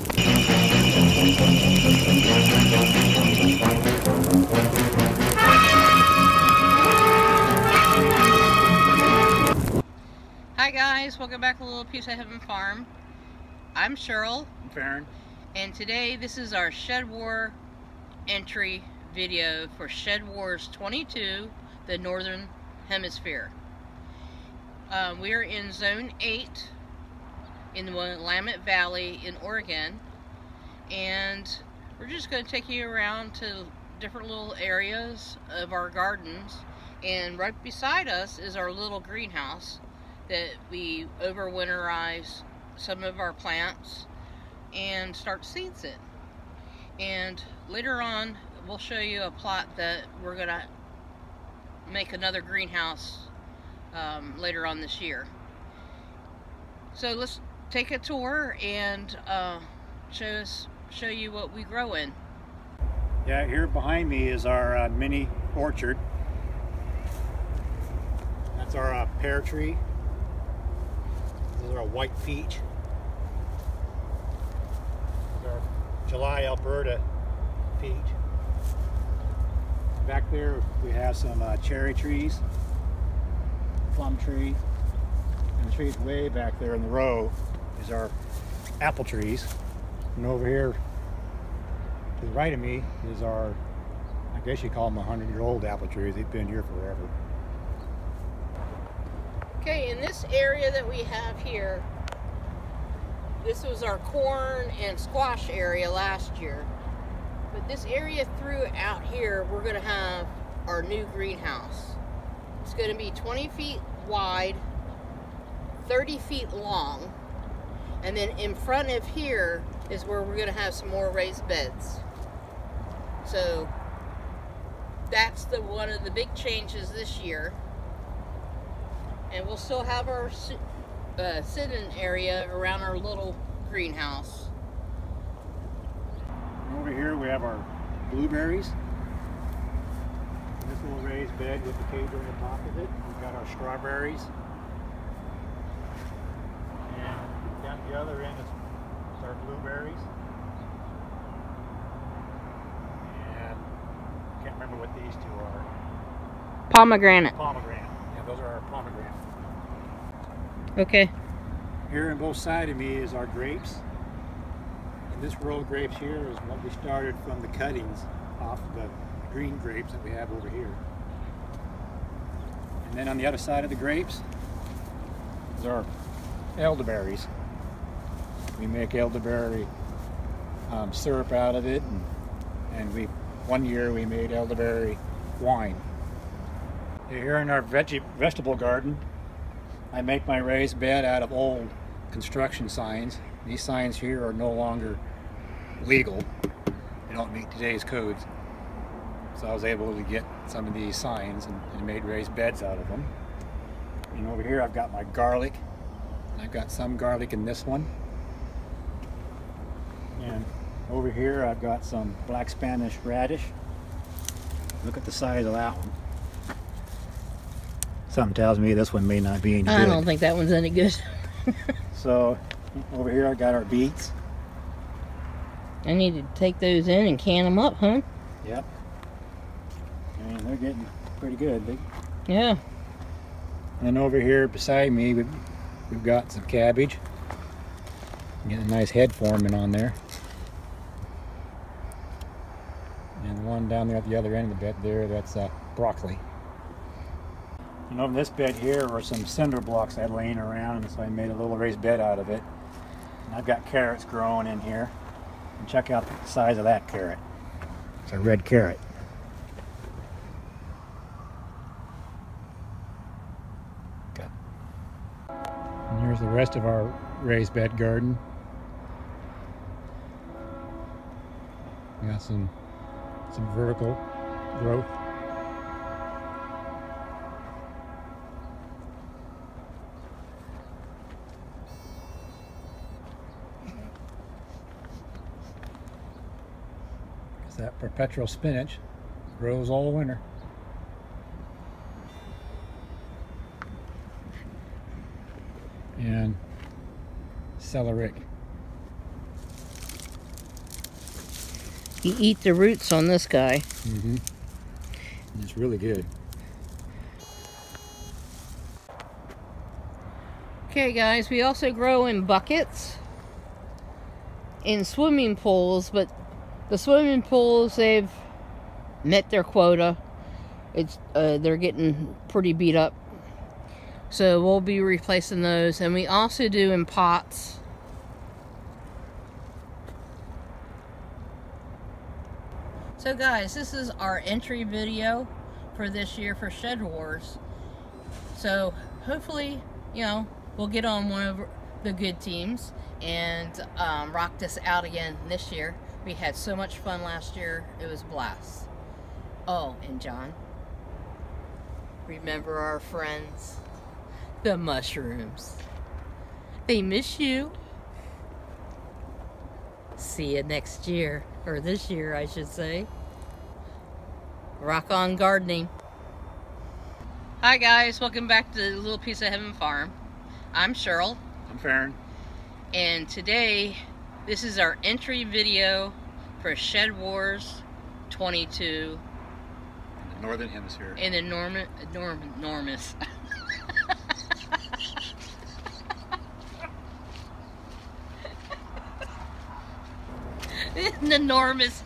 Hi guys, welcome back to Little Piece of Heaven Farm. I'm Cheryl. I'm Farron. And today this is our Shed War entry video for SHEDWARS22, the Northern Hemisphere. We are in Zone 8 in the Willamette Valley in Oregon, and we're just going to take you around to different little areas of our gardens. And right beside us is our little greenhouse that we overwinterize some of our plants and start seeds in. And later on we'll show you a plot that we're gonna make another greenhouse later on this year. So let's take a tour and show you what we grow in. Yeah, here behind me is our mini orchard. That's our pear tree. Those are our white peach. Those are July Alberta peach. Back there we have some cherry trees, plum tree, and the trees way back there in the row is our apple trees. And over here to the right of me is our, I guess you call them 100-year-old apple trees. They've been here forever. Okay, in this area that we have here, this was our corn and squash area last year. But this area throughout here, we're going to have our new greenhouse. It's going to be 20 feet wide, 30 feet long, and then in front of here is where we're going to have some more raised beds. So that's one of the big changes this year. And we'll still have our sit-in area around our little greenhouse. Over here we have our blueberries. This little raised bed with the cage on the top of it. We've got our strawberries. And down the other end is our blueberries. And I can't remember what these two are. Pomegranate. Pomegranate. Yeah, those are our pomegranates. Okay. Here on both sides of me is our grapes. And this row of grapes here is what we started from the cuttings off the green grapes that we have over here. And then on the other side of the grapes is our elderberries. We make elderberry syrup out of it, and one year we made elderberry wine. Here in our vegetable garden, I make my raised bed out of old construction signs. These signs here are no longer legal. They don't meet today's codes. So I was able to get some of these signs and made raised beds out of them. And over here I've got my garlic. I've got some garlic in this one. And over here I've got some black Spanish radish. Look at the size of that one. Something tells me this one may not be any good. I don't think that one's any good. So over here I got our beets. I need to take those in and can them up, huh? Yep. And they're getting pretty good. Yeah. And over here beside me we've got some cabbage. Getting a nice head forming on there. And one down there at the other end of the bed there, that's broccoli. And over this bed here are some cinder blocks I had laying around, and so I made a little raised bed out of it. And I've got carrots growing in here. And check out the size of that carrot. It's a red carrot. Good. And here's the rest of our raised bed garden. We got some vertical growth. That perpetual spinach grows all winter. And celeriac. You eat the roots on this guy. Mm-hmm. It's really good. Okay guys, we also grow in buckets, in swimming pools, but the swimming pools, they've met their quota. They're getting pretty beat up. So we'll be replacing those, and we also do in pots. So guys, this is our entry video for this year for Shed Wars. So hopefully, you know, we'll get on one of the good teams and rock this out again this year. We had so much fun last year. It was a blast. Oh, and John, remember our friends, the mushrooms. They miss you. See you next year, or this year I should say. Rock on gardening. Hi guys, welcome back to the Little Piece of Heaven Farm. I'm Cheryl. I'm Farron. And today, this is our entry video for Shed Wars 22. In the Northern Hemisphere. In the enormous. In the enormous